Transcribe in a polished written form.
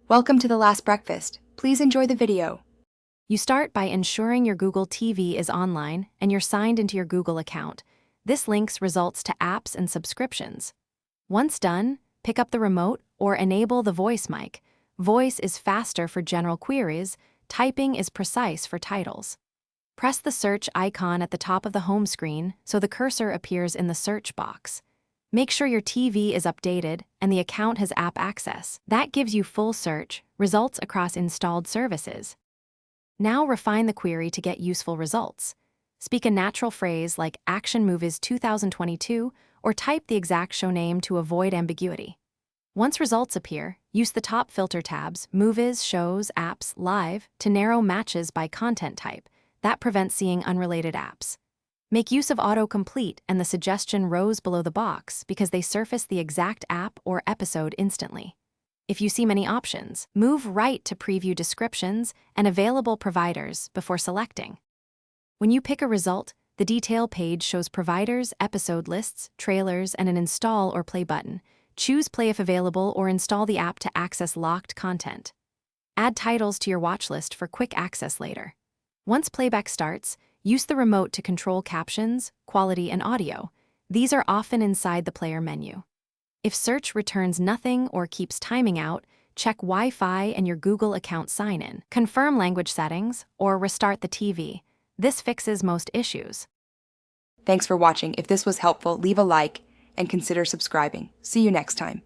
Welcome to The Last Breakfast. Please enjoy the video. You start by ensuring your Google TV is online and you're signed into your Google account. This links results to apps and subscriptions. Once done, pick up the remote or enable the voice mic. Voice is faster for general queries, typing is precise for titles. Press the search icon at the top of the home screen so the cursor appears in the search box. Make sure your TV is updated and the account has app access. That gives you full search results across installed services. Now refine the query to get useful results. Speak a natural phrase like Action Movies 2022 or type the exact show name to avoid ambiguity. Once results appear, use the top filter tabs, Movies, Shows, Apps, Live, to narrow matches by content type. That prevents seeing unrelated apps. Make use of autocomplete and the suggestion rows below the box because they surface the exact app or episode instantly. If you see many options, move right to preview descriptions and available providers before selecting. When you pick a result, the detail page shows providers, episode lists, trailers, and an install or play button. Choose play if available or install the app to access locked content. Add titles to your watch list for quick access later. Once playback starts, use the remote to control captions, quality, and audio. These are often inside the player menu. If search returns nothing or keeps timing out, check Wi-Fi and your Google account sign-in. Confirm language settings or restart the TV. This fixes most issues. Thanks for watching. If this was helpful, leave a like and consider subscribing. See you next time.